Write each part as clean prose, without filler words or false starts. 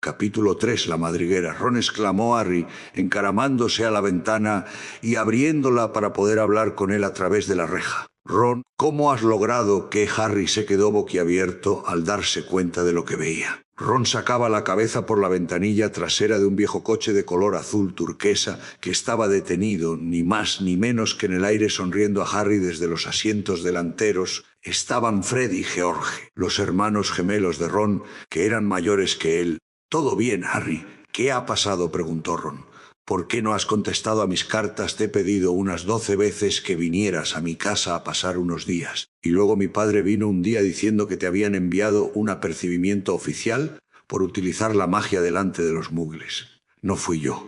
Capítulo 3. La madriguera. Ron, exclamó Harry, encaramándose a la ventana y abriéndola para poder hablar con él a través de la reja. Ron, ¿cómo has logrado que Harry se quedó boquiabierto al darse cuenta de lo que veía? Ron sacaba la cabeza por la ventanilla trasera de un viejo coche de color azul turquesa que estaba detenido, ni más ni menos que en el aire, sonriendo a Harry desde los asientos delanteros. Estaban Fred y George, los hermanos gemelos de Ron, que eran mayores que él. «¿Todo bien, Harry? ¿Qué ha pasado?», preguntó Ron. «¿Por qué no has contestado a mis cartas? Te he pedido unas 12 veces que vinieras a mi casa a pasar unos días. Y luego mi padre vino un día diciendo que te habían enviado un apercibimiento oficial por utilizar la magia delante de los muggles. No fui yo.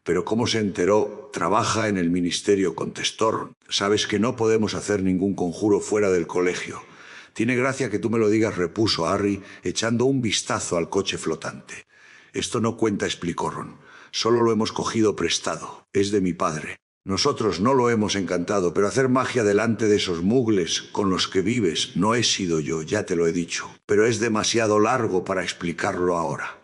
Pero ¿cómo se enteró? Trabaja en el ministerio», contestó Ron. «Sabes que no podemos hacer ningún conjuro fuera del colegio». «Tiene gracia que tú me lo digas», repuso Harry, echando un vistazo al coche flotante. «Esto no cuenta», explicó Ron. «Solo lo hemos cogido prestado. Es de mi padre. Nosotros no lo hemos encantado, pero hacer magia delante de esos muggles con los que vives no he sido yo, ya te lo he dicho. Pero es demasiado largo para explicarlo ahora.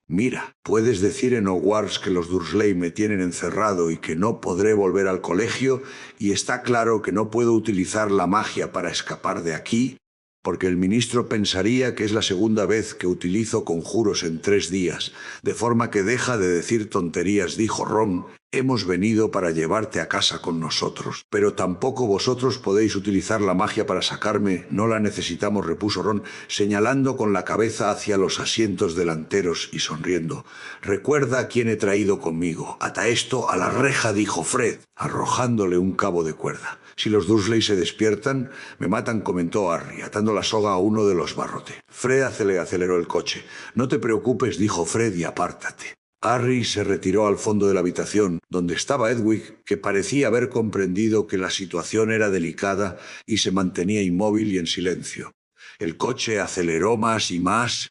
Mira, puedes decir en Hogwarts que los Dursley me tienen encerrado y que no podré volver al colegio, y está claro que no puedo utilizar la magia para escapar de aquí, porque el ministro pensaría que es la segunda vez que utilizo conjuros en 3 días, de forma que deja de decir tonterías», dijo Ron. «Hemos venido para llevarte a casa con nosotros. Pero tampoco vosotros podéis utilizar la magia para sacarme. No la necesitamos», repuso Ron, señalando con la cabeza hacia los asientos delanteros y sonriendo. «Recuerda a quién he traído conmigo. Ata esto a la reja», dijo Fred, arrojándole un cabo de cuerda. «Si los Dursley se despiertan, me matan», comentó Harry, atando la soga a uno de los barrotes. Fred aceleró el coche. «No te preocupes», dijo Fred, «y apártate». Harry se retiró al fondo de la habitación, donde estaba Hedwig, que parecía haber comprendido que la situación era delicada y se mantenía inmóvil y en silencio. El coche aceleró más,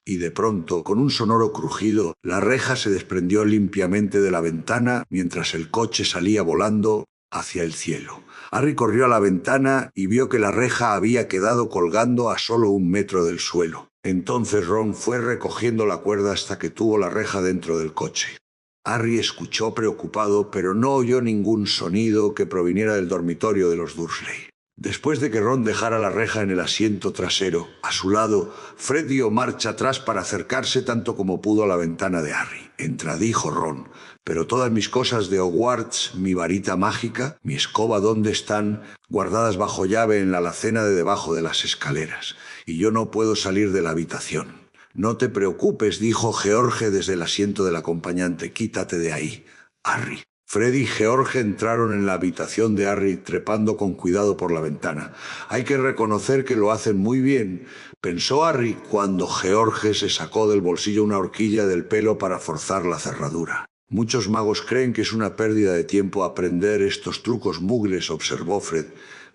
y de pronto, con un sonoro crujido, la reja se desprendió limpiamente de la ventana mientras el coche salía volando hacia el cielo. Harry corrió a la ventana y vio que la reja había quedado colgando a solo 1 metro del suelo. Entonces Ron fue recogiendo la cuerda hasta que tuvo la reja dentro del coche. Harry escuchó preocupado, pero no oyó ningún sonido que proviniera del dormitorio de los Dursley. Después de que Ron dejara la reja en el asiento trasero, a su lado, Fred dio marcha atrás para acercarse tanto como pudo a la ventana de Harry. «Entra», dijo Ron. «Pero todas mis cosas de Hogwarts, mi varita mágica, mi escoba, ¿dónde están?», guardadas bajo llave en la alacena de debajo de las escaleras. «Y yo no puedo salir de la habitación». «No te preocupes», dijo George desde el asiento del acompañante. «Quítate de ahí, Harry». Fred y George entraron en la habitación de Harry, trepando con cuidado por la ventana. «Hay que reconocer que lo hacen muy bien», pensó Harry cuando George se sacó del bolsillo una horquilla del pelo para forzar la cerradura. «Muchos magos creen que es una pérdida de tiempo aprender estos trucos muggles», observó Fred.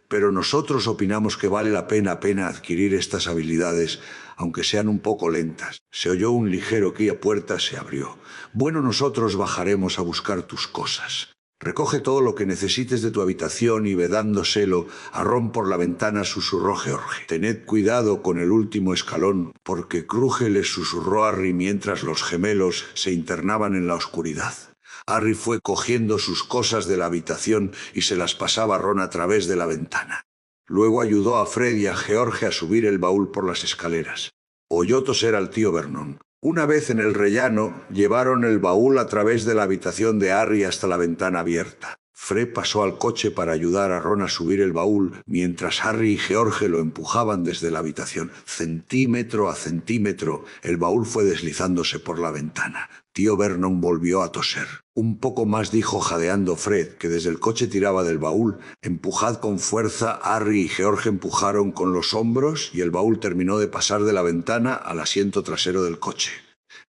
«Pero nosotros opinamos que vale la pena adquirir estas habilidades, aunque sean un poco lentas». Se oyó un ligero que la puerta se abrió. «Bueno, nosotros bajaremos a buscar tus cosas. Recoge todo lo que necesites de tu habitación», y vedándoselo a Ron por la ventana susurró George. «Tened cuidado con el último escalón, porque cruje», les susurró Harry mientras los gemelos se internaban en la oscuridad. Harry fue cogiendo sus cosas de la habitación y se las pasaba a Ron a través de la ventana. Luego ayudó a Fred y a George a subir el baúl por las escaleras. Oyó toser al tío Vernon. Una vez en el rellano, llevaron el baúl a través de la habitación de Harry hasta la ventana abierta. Fred pasó al coche para ayudar a Ron a subir el baúl, mientras Harry y George lo empujaban desde la habitación. Centímetro a centímetro, el baúl fue deslizándose por la ventana. Tío Vernon volvió a toser. «Un poco más», dijo jadeando Fred, que desde el coche tiraba del baúl. «Empujad con fuerza». Harry y George empujaron con los hombros y el baúl terminó de pasar de la ventana al asiento trasero del coche.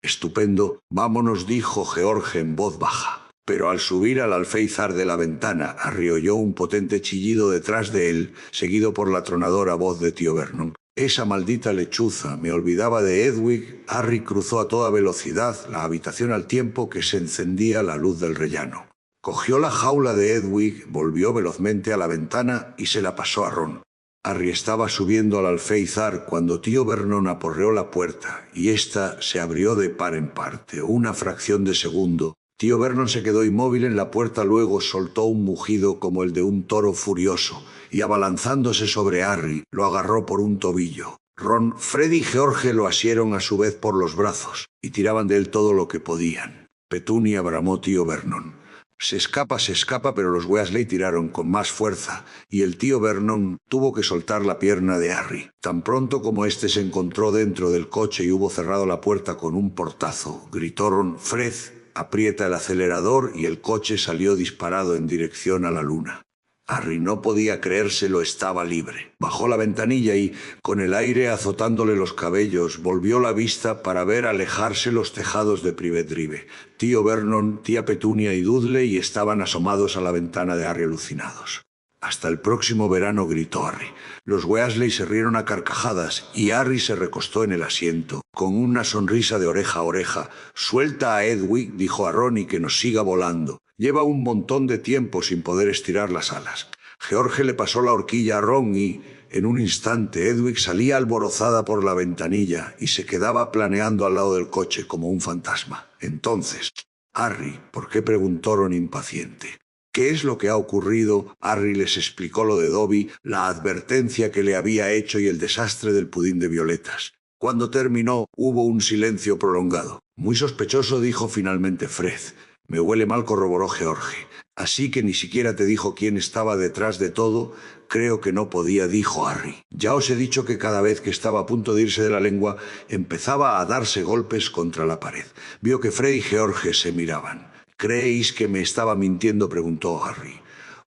«Estupendo. Vámonos», dijo George en voz baja. Pero al subir al alféizar de la ventana, Harry oyó un potente chillido detrás de él, seguido por la atronadora voz de tío Vernon. «Esa maldita lechuza, me olvidaba de Hedwig». Harry cruzó a toda velocidad la habitación al tiempo que se encendía la luz del rellano. Cogió la jaula de Hedwig, volvió velozmente a la ventana y se la pasó a Ron. Harry estaba subiendo al alféizar cuando tío Vernon aporreó la puerta y ésta se abrió de par en parte, una fracción de segundo. Tío Vernon se quedó inmóvil en la puerta, luego soltó un mugido como el de un toro furioso y abalanzándose sobre Harry, lo agarró por un tobillo. Ron, Fred y George lo asieron a su vez por los brazos y tiraban de él todo lo que podían. Petunia, bramó tío Vernon. Se escapa, pero los Weasley tiraron con más fuerza, y el tío Vernon tuvo que soltar la pierna de Harry. Tan pronto como éste se encontró dentro del coche y hubo cerrado la puerta con un portazo, gritó Ron: «Fred, aprieta el acelerador», y el coche salió disparado en dirección a la luna. Harry no podía creérselo, estaba libre. Bajó la ventanilla y, con el aire azotándole los cabellos, volvió la vista para ver alejarse los tejados de Privet Drive. Tío Vernon, tía Petunia y Dudley estaban asomados a la ventana de Harry alucinados. «Hasta el próximo verano», gritó Harry. Los Weasley se rieron a carcajadas y Harry se recostó en el asiento, con una sonrisa de oreja a oreja. «Suelta a Hedwig», dijo a Ron, «y que nos siga volando. Lleva un montón de tiempo sin poder estirar las alas». George le pasó la horquilla a Ron y, en un instante, Hedwig salía alborozada por la ventanilla y se quedaba planeando al lado del coche como un fantasma. Entonces, «Harry, ¿por qué?», preguntó Ron impaciente. «¿Qué es lo que ha ocurrido?». Harry les explicó lo de Dobby, la advertencia que le había hecho y el desastre del pudín de violetas. Cuando terminó, hubo un silencio prolongado. «Muy sospechoso», dijo finalmente Fred. «Me huele mal», corroboró George. «Así que ni siquiera te dijo quién estaba detrás de todo». «Creo que no podía», dijo Harry. «Ya os he dicho que cada vez que estaba a punto de irse de la lengua, empezaba a darse golpes contra la pared». Vio que Fred y George se miraban. «¿Creéis que me estaba mintiendo?», preguntó Harry.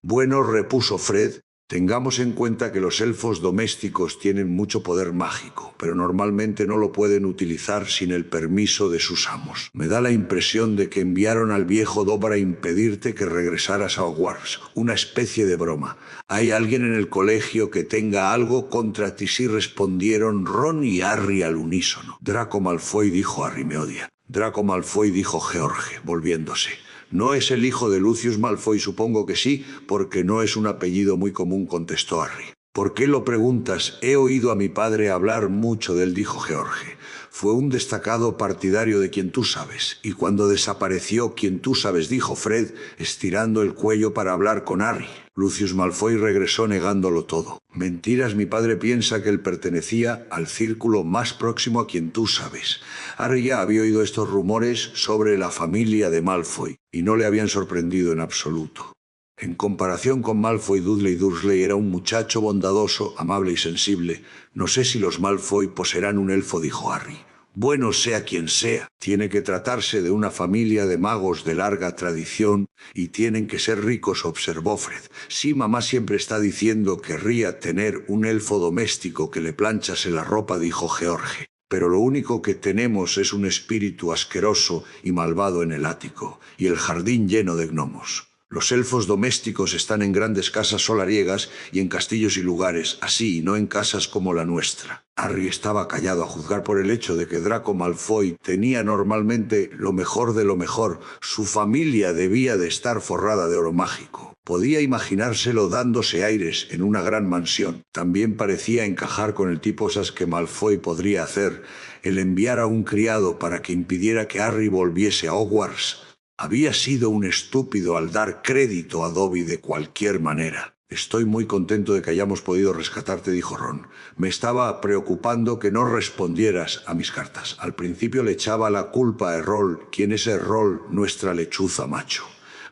«Bueno», repuso Fred, «tengamos en cuenta que los elfos domésticos tienen mucho poder mágico, pero normalmente no lo pueden utilizar sin el permiso de sus amos. Me da la impresión de que enviaron al viejo Dobby a impedirte que regresaras a Hogwarts, una especie de broma. ¿Hay alguien en el colegio que tenga algo contra ti?». «Sí», respondieron Ron y Harry al unísono. «Draco Malfoy», dijo Harry. «Me odia». «Draco Malfoy», dijo George, volviéndose. «¿No es el hijo de Lucius Malfoy?». «Supongo que sí, porque no es un apellido muy común», contestó Harry. «¿Por qué lo preguntas? He oído a mi padre hablar mucho de él», dijo George. «Fue un destacado partidario de quien tú sabes. Y cuando desapareció, quien tú sabes», dijo Fred, estirando el cuello para hablar con Harry. Lucius Malfoy regresó negándolo todo. «Mentiras, mi padre piensa que él pertenecía al círculo más próximo a quien tú sabes». Harry ya había oído estos rumores sobre la familia de Malfoy, y no le habían sorprendido en absoluto. En comparación con Malfoy, Dudley Dursley era un muchacho bondadoso, amable y sensible. «No sé si los Malfoy poseerán un elfo», dijo Harry. «Bueno, sea quien sea, tiene que tratarse de una familia de magos de larga tradición y tienen que ser ricos», observó Fred. «Sí, mamá siempre está diciendo que querría tener un elfo doméstico que le planchase la ropa», dijo George. «Pero lo único que tenemos es un espíritu asqueroso y malvado en el ático, y el jardín lleno de gnomos. Los elfos domésticos están en grandes casas solariegas y en castillos y lugares así, y no en casas como la nuestra». Harry estaba callado a juzgar por el hecho de que Draco Malfoy tenía normalmente lo mejor de lo mejor. Su familia debía de estar forrada de oro mágico. Podía imaginárselo dándose aires en una gran mansión. También parecía encajar con el tipo de cosas que Malfoy podría hacer, el enviar a un criado para que impidiera que Harry volviese a Hogwarts. Había sido un estúpido al dar crédito a Dobby de cualquier manera. «Estoy muy contento de que hayamos podido rescatarte», dijo Ron. «Me estaba preocupando que no respondieras a mis cartas. Al principio le echaba la culpa a Errol. ¿Quién es Errol?». «Nuestra lechuza, macho.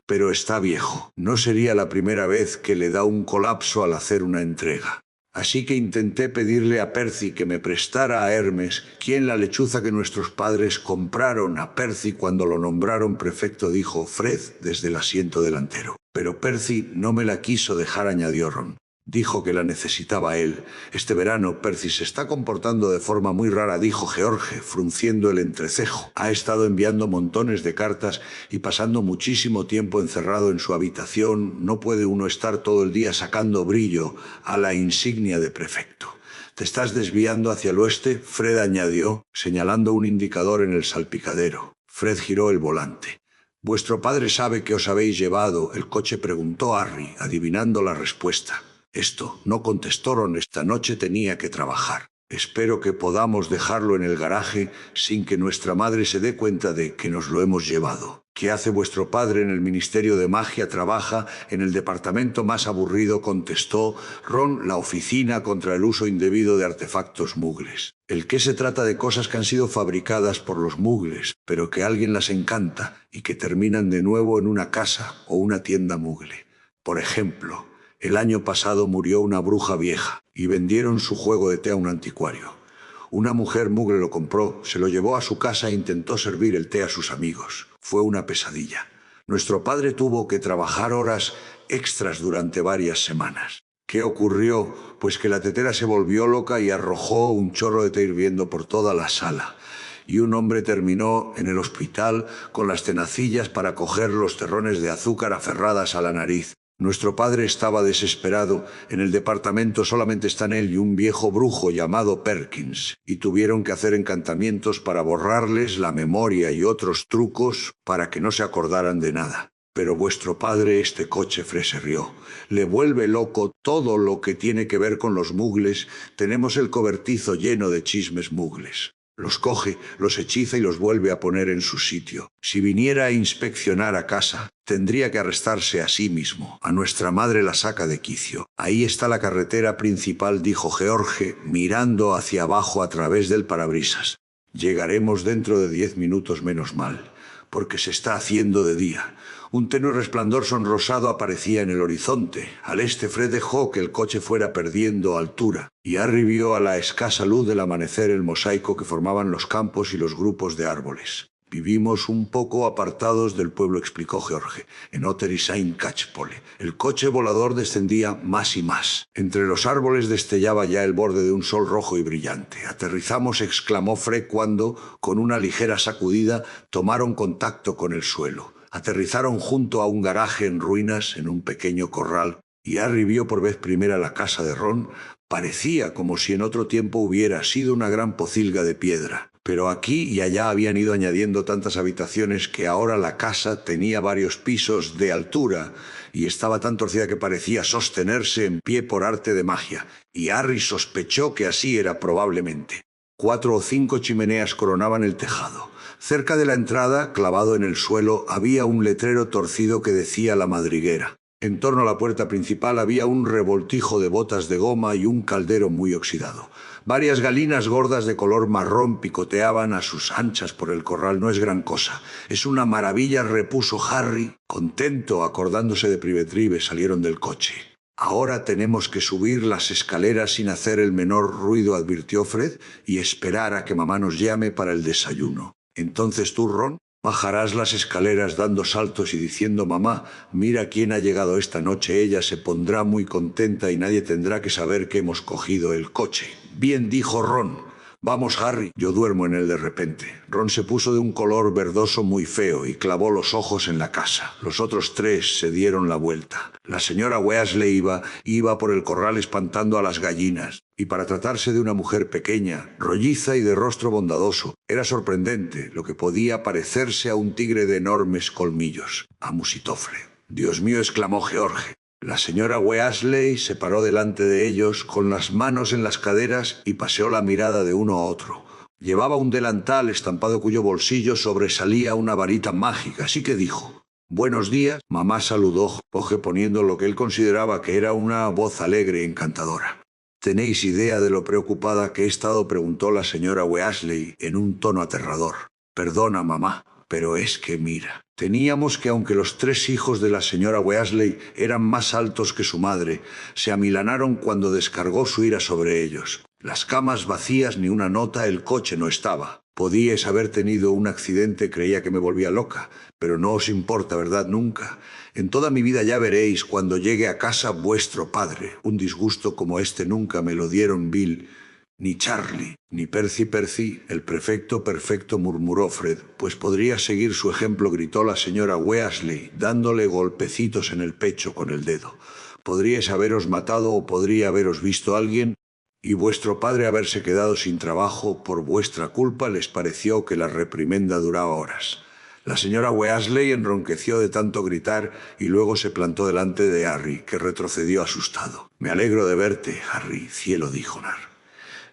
Pero está viejo. No sería la primera vez que le da un colapso al hacer una entrega. Así que intenté pedirle a Percy que me prestara a Hermes, quien la lechuza que nuestros padres compraron a Percy cuando lo nombraron prefecto», dijo Fred desde el asiento delantero. «Pero Percy no me la quiso dejar», añadió Ron. «Dijo que la necesitaba él. Este verano Percy se está comportando de forma muy rara», dijo George, frunciendo el entrecejo. «Ha estado enviando montones de cartas y pasando muchísimo tiempo encerrado en su habitación. No puede uno estar todo el día sacando brillo a la insignia de prefecto». «¿Te estás desviando hacia el oeste?», Fred añadió, señalando un indicador en el salpicadero. Fred giró el volante. «¿Vuestro padre sabe que os habéis llevado el coche?», preguntó Harry, adivinando la respuesta. Esto, no contestó Ron, esta noche tenía que trabajar. Espero que podamos dejarlo en el garaje sin que nuestra madre se dé cuenta de que nos lo hemos llevado. ¿Qué hace vuestro padre en el Ministerio de Magia? Trabaja en el departamento más aburrido, contestó Ron, la oficina contra el uso indebido de artefactos mugles. El que se trata de cosas que han sido fabricadas por los mugles, pero que a alguien las encanta y que terminan de nuevo en una casa o una tienda mugle. Por ejemplo, el año pasado murió una bruja vieja y vendieron su juego de té a un anticuario. Una mujer mugre lo compró, se lo llevó a su casa e intentó servir el té a sus amigos. Fue una pesadilla. Nuestro padre tuvo que trabajar horas extras durante varias semanas. ¿Qué ocurrió? Pues que la tetera se volvió loca y arrojó un chorro de té hirviendo por toda la sala. Y un hombre terminó en el hospital con las tenacillas para coger los terrones de azúcar aferradas a la nariz. Nuestro padre estaba desesperado. En el departamento solamente están él y un viejo brujo llamado Perkins, y tuvieron que hacer encantamientos para borrarles la memoria y otros trucos para que no se acordaran de nada. Pero vuestro padre, este coche, se rió. Le vuelve loco todo lo que tiene que ver con los mugles. Tenemos el cobertizo lleno de chismes mugles. Los coge, los hechiza y los vuelve a poner en su sitio. Si viniera a inspeccionar a casa, tendría que arrestarse a sí mismo. A nuestra madre la saca de quicio. Ahí está la carretera principal, dijo George, mirando hacia abajo a través del parabrisas. Llegaremos dentro de 10 minutos, menos mal, porque se está haciendo de día. Un tenue resplandor sonrosado aparecía en el horizonte. Al este, Fred dejó que el coche fuera perdiendo altura, y Harry vio a la escasa luz del amanecer el mosaico que formaban los campos y los grupos de árboles. Vivimos un poco apartados del pueblo, explicó George, en Otter y Saint Catchpole. El coche volador descendía más y más. Entre los árboles destellaba ya el borde de un sol rojo y brillante. Aterrizamos, exclamó Fred cuando, con una ligera sacudida, tomaron contacto con el suelo. Aterrizaron junto a un garaje en ruinas, en un pequeño corral, y Harry vio por vez primera la casa de Ron. Parecía como si en otro tiempo hubiera sido una gran pocilga de piedra. Pero aquí y allá habían ido añadiendo tantas habitaciones que ahora la casa tenía varios pisos de altura y estaba tan torcida que parecía sostenerse en pie por arte de magia. Y Harry sospechó que así era probablemente. 4 o 5 chimeneas coronaban el tejado. Cerca de la entrada, clavado en el suelo, había un letrero torcido que decía La Madriguera. En torno a la puerta principal había un revoltijo de botas de goma y un caldero muy oxidado. Varias galinas gordas de color marrón picoteaban a sus anchas por el corral. No es gran cosa. Es una maravilla, repuso Harry, contento, acordándose de Privetrive. Salieron del coche. Ahora tenemos que subir las escaleras sin hacer el menor ruido, advirtió Fred, y esperar a que mamá nos llame para el desayuno. Entonces tú, Ron, bajarás las escaleras dando saltos y diciendo: mamá, mira quién ha llegado esta noche. Ella se pondrá muy contenta y nadie tendrá que saber que hemos cogido el coche. Bien, dijo Ron. Vamos, Harry, yo duermo en él de repente. Ron se puso de un color verdoso muy feo y clavó los ojos en la casa. Los otros 3 se dieron la vuelta. La señora Weasley iba por el corral espantando a las gallinas. Y para tratarse de una mujer pequeña, rolliza y de rostro bondadoso, era sorprendente lo que podía parecerse a un tigre de enormes colmillos. A Musitofle. Dios mío, exclamó George. La señora Weasley se paró delante de ellos con las manos en las caderas y paseó la mirada de uno a otro. Llevaba un delantal estampado cuyo bolsillo sobresalía una varita mágica, así que dijo: «Buenos días». Mamá saludó, Jorge poniendo lo que él consideraba que era una voz alegre y encantadora. «¿Tenéis idea de lo preocupada que he estado?», preguntó la señora Weasley en un tono aterrador. «Perdona, mamá, pero es que mira». Teníamos que, aunque los 3 hijos de la señora Weasley eran más altos que su madre, se amilanaron cuando descargó su ira sobre ellos. Las camas vacías, ni una nota, el coche no estaba. Podíais haber tenido un accidente, creía que me volvía loca, pero no os importa, ¿verdad? Nunca. En toda mi vida ya veréis cuando llegue a casa vuestro padre. Un disgusto como este nunca me lo dieron Bill, ni Charlie, ni Percy, el prefecto perfecto, murmuró Fred. Pues podría seguir su ejemplo, gritó la señora Weasley, dándole golpecitos en el pecho con el dedo. Podríais haberos matado o podría haberos visto alguien, y vuestro padre haberse quedado sin trabajo por vuestra culpa. Les pareció que la reprimenda duraba horas. La señora Weasley enronqueció de tanto gritar y luego se plantó delante de Harry, que retrocedió asustado. «Me alegro de verte, Harry», cielo dijo Nar.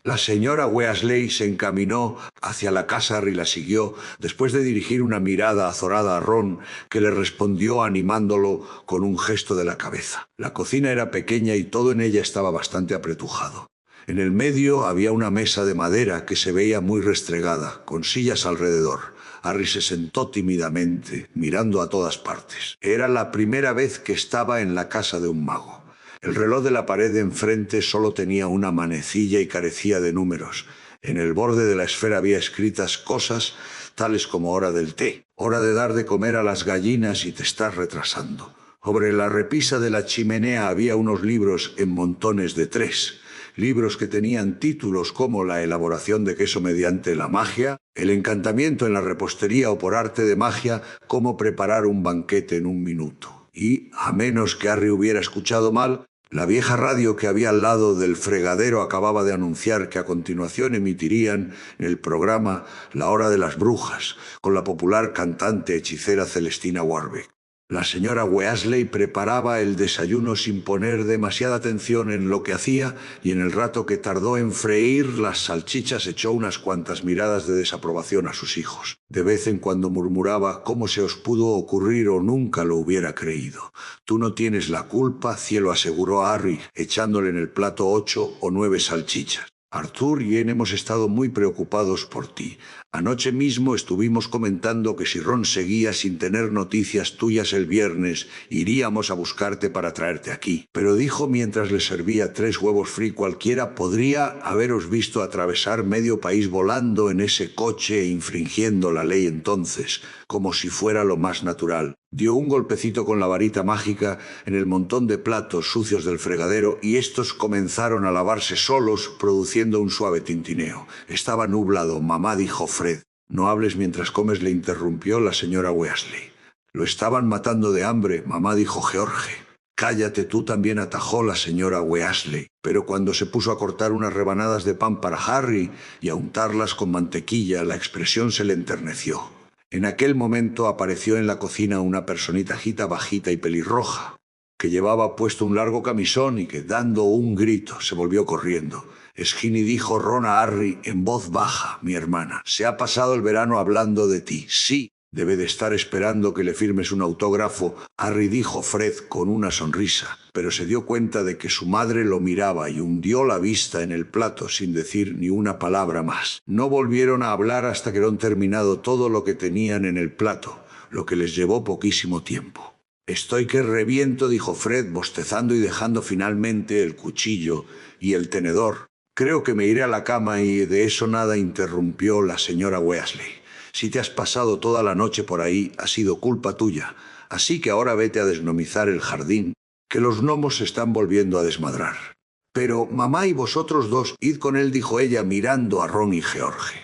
La señora Weasley se encaminó hacia la casa y la siguió, después de dirigir una mirada azorada a Ron, que le respondió animándolo con un gesto de la cabeza. La cocina era pequeña y todo en ella estaba bastante apretujado. En el medio había una mesa de madera que se veía muy restregada, con sillas alrededor. Harry se sentó tímidamente, mirando a todas partes. Era la primera vez que estaba en la casa de un mago. El reloj de la pared de enfrente solo tenía una manecilla y carecía de números. En el borde de la esfera había escritas cosas tales como hora del té, hora de dar de comer a las gallinas y te estás retrasando. Sobre la repisa de la chimenea había unos libros en montones de 3. Libros que tenían títulos como La elaboración de queso mediante la magia, El encantamiento en la repostería o por arte de magia, Cómo preparar un banquete en un minuto. Y, a menos que Harry hubiera escuchado mal, la vieja radio que había al lado del fregadero acababa de anunciar que a continuación emitirían el programa La Hora de las Brujas, con la popular cantante hechicera Celestina Warbeck. La señora Weasley preparaba el desayuno sin poner demasiada atención en lo que hacía y en el rato que tardó en freír las salchichas echó unas cuantas miradas de desaprobación a sus hijos. De vez en cuando murmuraba «¿Cómo se os pudo ocurrir o nunca lo hubiera creído? Tú no tienes la culpa», cielo aseguró a Harry, echándole en el plato 8 o 9 salchichas. «Arthur y Anne hemos estado muy preocupados por ti. Anoche mismo estuvimos comentando que si Ron seguía sin tener noticias tuyas el viernes, iríamos a buscarte para traerte aquí. Pero dijo mientras le servía 3 huevos free cualquiera podría haberos visto atravesar medio país volando en ese coche e infringiendo la ley entonces, como si fuera lo más natural». Dio un golpecito con la varita mágica en el montón de platos sucios del fregadero y estos comenzaron a lavarse solos, produciendo un suave tintineo. «Estaba nublado, mamá», dijo Fred. «No hables mientras comes», le interrumpió la señora Weasley. «Lo estaban matando de hambre», mamá, dijo George. «Cállate tú también», atajó la señora Weasley. Pero cuando se puso a cortar unas rebanadas de pan para Harry y a untarlas con mantequilla, la expresión se le enterneció. En aquel momento apareció en la cocina una personita bajita y pelirroja, que llevaba puesto un largo camisón y que, dando un grito, se volvió corriendo. «Es Ginny», dijo Ron a Harry en voz baja, «mi hermana. Se ha pasado el verano hablando de ti». «Sí, debe de estar esperando que le firmes un autógrafo», Harry dijo Fred con una sonrisa, pero se dio cuenta de que su madre lo miraba y hundió la vista en el plato sin decir ni una palabra más. No volvieron a hablar hasta que Ron terminado todo lo que tenían en el plato, lo que les llevó poquísimo tiempo. «Estoy que reviento», dijo Fred, bostezando y dejando finalmente el cuchillo y el tenedor. «Creo que me iré a la cama y de eso nada», interrumpió la señora Weasley. «Si te has pasado toda la noche por ahí, ha sido culpa tuya. Así que ahora vete a desnomizar el jardín, que los gnomos se están volviendo a desmadrar». «Pero mamá y vosotros dos, id con él», dijo ella mirando a Ron y George.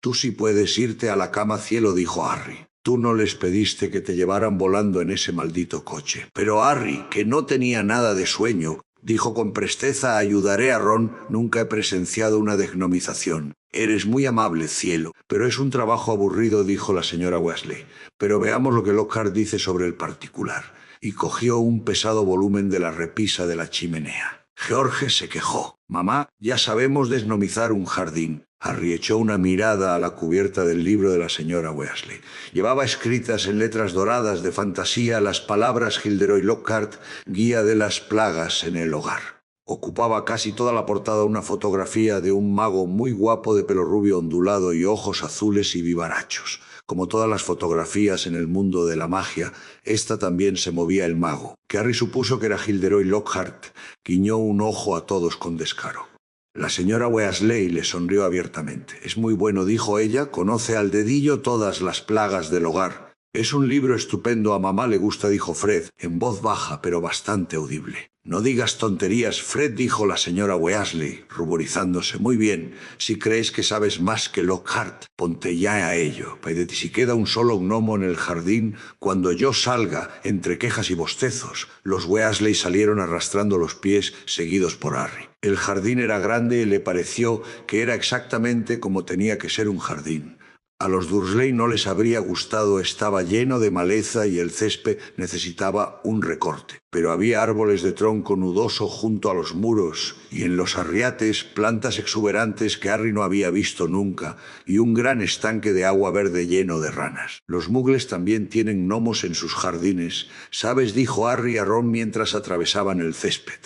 «Tú sí puedes irte a la cama, cielo», dijo Harry. «Tú no les pediste que te llevaran volando en ese maldito coche». Pero Harry, que no tenía nada de sueño, dijo con presteza: «Ayudaré a Ron, nunca he presenciado una desgnomización». «Eres muy amable, cielo, pero es un trabajo aburrido», dijo la señora Weasley. «Pero veamos lo que Lockhart dice sobre el particular». Y cogió un pesado volumen de la repisa de la chimenea. George se quejó. «Mamá, ya sabemos desnomizar un jardín». Harry echó una mirada a la cubierta del libro de la señora Weasley. Llevaba escritas en letras doradas de fantasía las palabras Gilderoy Lockhart, guía de las plagas en el hogar. Ocupaba casi toda la portada una fotografía de un mago muy guapo de pelo rubio ondulado y ojos azules y vivarachos. Como todas las fotografías en el mundo de la magia, esta también se movía el mago, que Harry supuso que era Gilderoy Lockhart. Guiñó un ojo a todos con descaro. La señora Weasley le sonrió abiertamente. «Es muy bueno», dijo ella, «conoce al dedillo todas las plagas del hogar». «Es un libro estupendo, a mamá le gusta», dijo Fred, en voz baja pero bastante audible. «No digas tonterías, Fred», dijo la señora Weasley, ruborizándose. «Muy bien, si crees que sabes más que Lockhart, ponte ya a ello. Pero si queda un solo gnomo en el jardín, cuando yo salga», entre quejas y bostezos, los Weasley salieron arrastrando los pies, seguidos por Harry. El jardín era grande y le pareció que era exactamente como tenía que ser un jardín. A los Dursley no les habría gustado, estaba lleno de maleza y el césped necesitaba un recorte. Pero había árboles de tronco nudoso junto a los muros y en los arriates plantas exuberantes que Harry no había visto nunca y un gran estanque de agua verde lleno de ranas. Los muggles también tienen gnomos en sus jardines, ¿sabes?, dijo Harry a Ron mientras atravesaban el césped.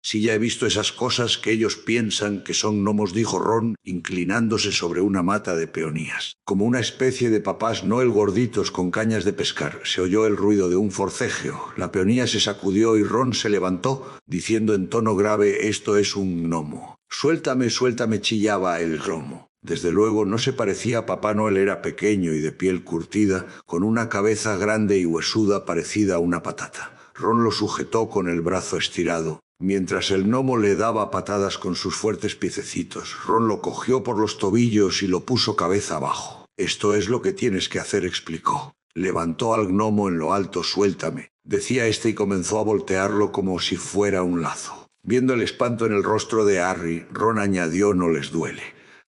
Sí, ya he visto esas cosas que ellos piensan que son gnomos, dijo Ron, inclinándose sobre una mata de peonías. Como una especie de papás Noel gorditos con cañas de pescar. Se oyó el ruido de un forcejeo. La peonía se sacudió y Ron se levantó, diciendo en tono grave: «Esto es un gnomo». «Suéltame, suéltame», chillaba el gnomo. Desde luego no se parecía a Papá Noel, era pequeño y de piel curtida, con una cabeza grande y huesuda parecida a una patata. Ron lo sujetó con el brazo estirado, mientras el gnomo le daba patadas con sus fuertes piececitos. Ron lo cogió por los tobillos y lo puso cabeza abajo. «Esto es lo que tienes que hacer», explicó. Levantó al gnomo en lo alto. «Suéltame», decía este, y comenzó a voltearlo como si fuera un lazo. Viendo el espanto en el rostro de Harry, Ron añadió: «No les duele,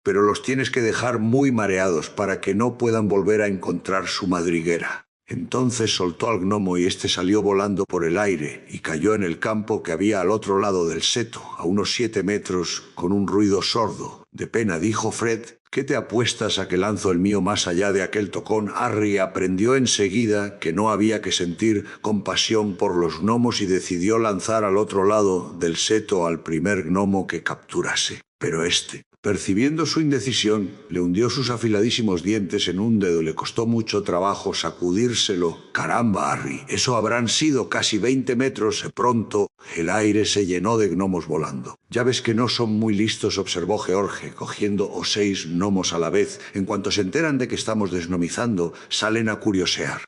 pero los tienes que dejar muy mareados para que no puedan volver a encontrar su madriguera». Entonces soltó al gnomo y éste salió volando por el aire y cayó en el campo que había al otro lado del seto, a unos 7 metros, con un ruido sordo. «De pena», dijo Fred. «¿Qué te apuestas a que lanzo el mío más allá de aquel tocón?» Harry aprendió enseguida que no había que sentir compasión por los gnomos y decidió lanzar al otro lado del seto al primer gnomo que capturase. Pero este, percibiendo su indecisión, le hundió sus afiladísimos dientes en un dedo. Le costó mucho trabajo sacudírselo. «Caramba, Harry, eso habrán sido casi 20 metros». Pronto el aire se llenó de gnomos volando. «Ya ves que no son muy listos», observó George, cogiendo 6 gnomos a la vez. «En cuanto se enteran de que estamos desgnomizando, salen a curiosear.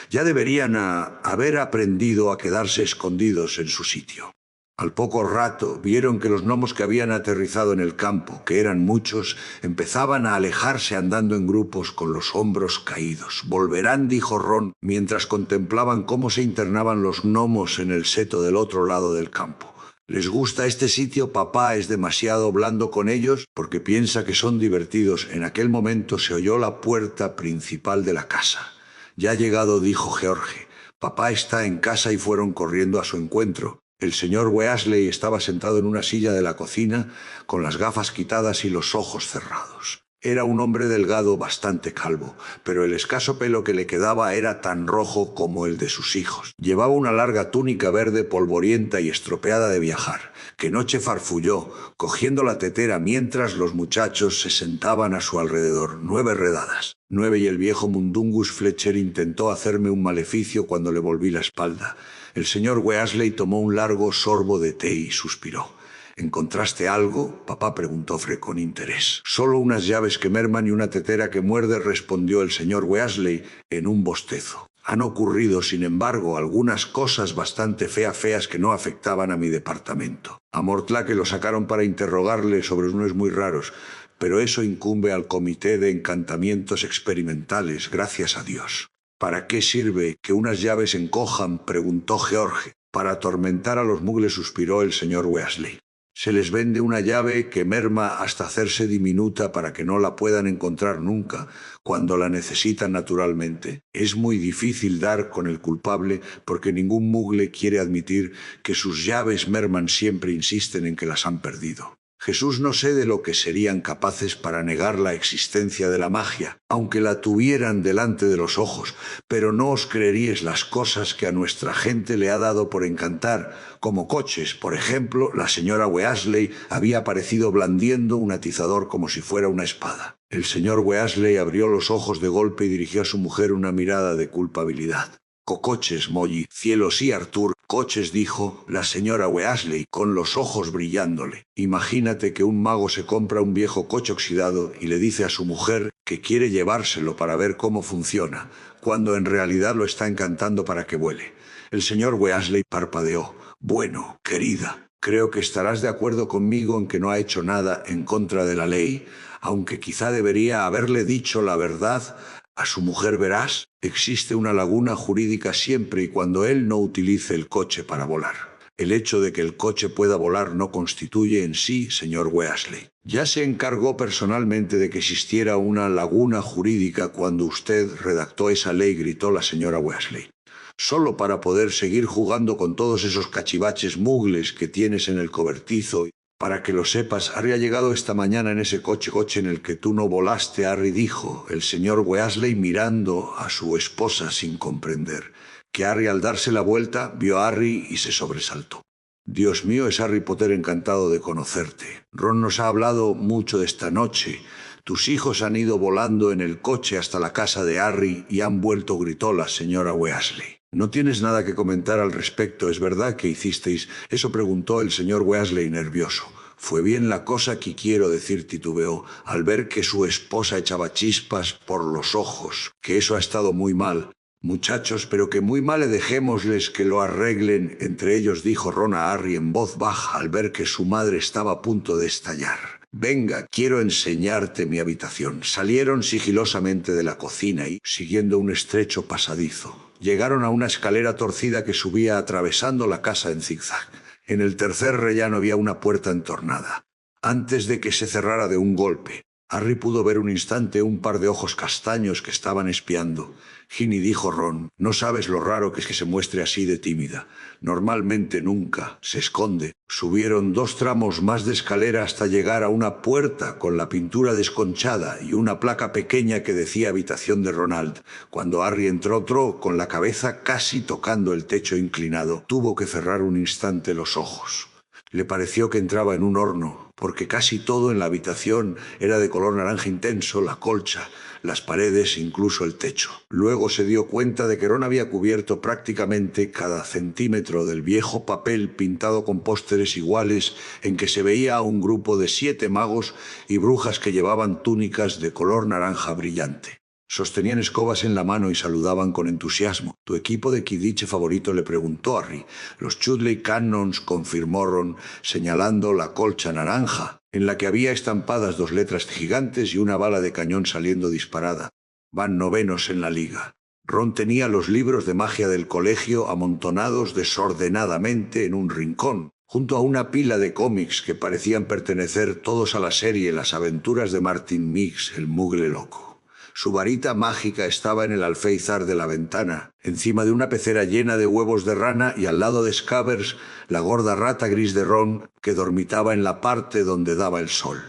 Ya deberían haber aprendido a quedarse escondidos en su sitio». Al poco rato vieron que los gnomos que habían aterrizado en el campo, que eran muchos, empezaban a alejarse andando en grupos con los hombros caídos. «Volverán», dijo Ron, mientras contemplaban cómo se internaban los gnomos en el seto del otro lado del campo. «¿Les gusta este sitio? Papá es demasiado blando con ellos porque piensa que son divertidos». En aquel momento se oyó la puerta principal de la casa. «Ya ha llegado», dijo George. «Papá está en casa», y fueron corriendo a su encuentro. El señor Weasley estaba sentado en una silla de la cocina, con las gafas quitadas y los ojos cerrados. Era un hombre delgado, bastante calvo, pero el escaso pelo que le quedaba era tan rojo como el de sus hijos. Llevaba una larga túnica verde polvorienta y estropeada de viajar. Que noche farfulló, cogiendo la tetera mientras los muchachos se sentaban a su alrededor. 9 redadas. 9, y el viejo Mundungus Fletcher intentó hacerme un maleficio cuando le volví la espalda. El señor Weasley tomó un largo sorbo de té y suspiró. «¿Encontraste algo?», papá preguntó Fred con interés. «Solo unas llaves que merman y una tetera que muerde», respondió el señor Weasley en un bostezo. «Han ocurrido, sin embargo, algunas cosas bastante feas que no afectaban a mi departamento. A Mortlaque lo sacaron para interrogarle sobre unos muy raros, pero eso incumbe al Comité de Encantamientos Experimentales, gracias a Dios». «¿Para qué sirve que unas llaves encojan?», preguntó George. «Para atormentar a los muggles», suspiró el señor Weasley. «Se les vende una llave que merma hasta hacerse diminuta para que no la puedan encontrar nunca, cuando la necesitan naturalmente. Es muy difícil dar con el culpable porque ningún muggle quiere admitir que sus llaves merman, siempre insisten en que las han perdido. Jesús, no sé de lo que serían capaces para negar la existencia de la magia, aunque la tuvieran delante de los ojos, pero no os creeríais las cosas que a nuestra gente le ha dado por encantar, como coches. Por ejemplo, la señora Weasley había aparecido blandiendo un atizador como si fuera una espada». El señor Weasley abrió los ojos de golpe y dirigió a su mujer una mirada de culpabilidad. «Coches, Molly». «Cielo, sí, Arthur, coches», dijo la señora Weasley, con los ojos brillándole. «Imagínate que un mago se compra un viejo coche oxidado y le dice a su mujer que quiere llevárselo para ver cómo funciona, cuando en realidad lo está encantando para que vuele». El señor Weasley parpadeó. «Bueno, querida, creo que estarás de acuerdo conmigo en que no ha hecho nada en contra de la ley, aunque quizá debería haberle dicho la verdad a su mujer. Verás, existe una laguna jurídica siempre y cuando él no utilice el coche para volar. El hecho de que el coche pueda volar no constituye en sí, señor Weasley. Ya se encargó personalmente de que existiera una laguna jurídica cuando usted redactó esa ley, gritó la señora Weasley. Solo para poder seguir jugando con todos esos cachivaches mugles que tienes en el cobertizo. Para que lo sepas, Harry ha llegado esta mañana en ese coche en el que tú no volaste, Harry, dijo el señor Weasley mirando a su esposa sin comprender. Que Harry, al darse la vuelta, vio a Harry y se sobresaltó. Dios mío, es Harry Potter, encantado de conocerte. Ron nos ha hablado mucho de esta noche. Tus hijos han ido volando en el coche hasta la casa de Harry y han vuelto, gritó la señora Weasley. No tienes nada que comentar al respecto, ¿es verdad que hicisteis eso?, preguntó el señor Weasley nervioso. Fue bien la cosa que quiero decir, titubeó, al ver que su esposa echaba chispas por los ojos, que eso ha estado muy mal. Muchachos, pero que muy mal, dejémosles que lo arreglen entre ellos, dijo Ron a Harry en voz baja al ver que su madre estaba a punto de estallar. Venga, quiero enseñarte mi habitación. Salieron sigilosamente de la cocina y, siguiendo un estrecho pasadizo, llegaron a una escalera torcida que subía atravesando la casa en zigzag. En el tercer rellano había una puerta entornada. Antes de que se cerrara de un golpe, Harry pudo ver un instante un par de ojos castaños que estaban espiando. Ginny, dijo Ron, no sabes lo raro que es que se muestre así de tímida. Normalmente nunca se esconde. Subieron 2 tramos más de escalera hasta llegar a una puerta con la pintura desconchada y una placa pequeña que decía habitación de Ronald. Cuando Harry entró con la cabeza casi tocando el techo inclinado. Tuvo que cerrar un instante los ojos. Le pareció que entraba en un horno, porque casi todo en la habitación era de color naranja intenso, la colcha, las paredes, incluso el techo. Luego se dio cuenta de que Ron había cubierto prácticamente cada centímetro del viejo papel pintado con pósteres iguales en que se veía a un grupo de 7 magos y brujas que llevaban túnicas de color naranja brillante. Sostenían escobas en la mano y saludaban con entusiasmo. ¿Tu equipo de Quidditch favorito?, le preguntó Harry. Los Chudley Cannons, confirmó Ron, señalando la colcha naranja, en la que había estampadas 2 letras gigantes y una bala de cañón saliendo disparada. Van 9º en la liga. Ron tenía los libros de magia del colegio amontonados desordenadamente en un rincón, junto a una pila de cómics que parecían pertenecer todos a la serie Las aventuras de Martin Miggs, el mugle loco. Su varita mágica estaba en el alféizar de la ventana, encima de una pecera llena de huevos de rana, y al lado de Scabbers, la gorda rata gris de Ron, que dormitaba en la parte donde daba el sol.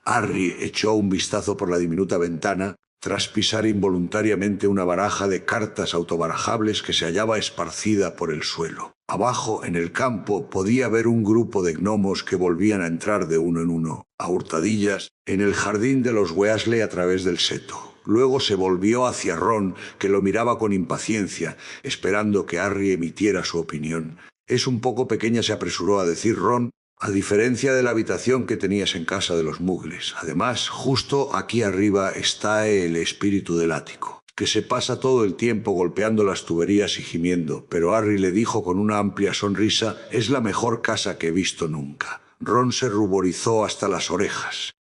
Harry echó un vistazo por la diminuta ventana, tras pisar involuntariamente una baraja de cartas autobarajables que se hallaba esparcida por el suelo. Abajo, en el campo, podía ver un grupo de gnomos que volvían a entrar de uno en uno, a hurtadillas, en el jardín de los Weasley a través del seto. Luego se volvió hacia Ron, que lo miraba con impaciencia, esperando que Harry emitiera su opinión. «Es un poco pequeña», se apresuró a decir Ron, «a diferencia de la habitación que tenías en casa de los mugles. Además, justo aquí arriba está el espíritu del ático, que se pasa todo el tiempo golpeando las tuberías y gimiendo». Pero Harry le dijo con una amplia sonrisa, «es la mejor casa que he visto nunca». Ron se ruborizó hasta las orejas.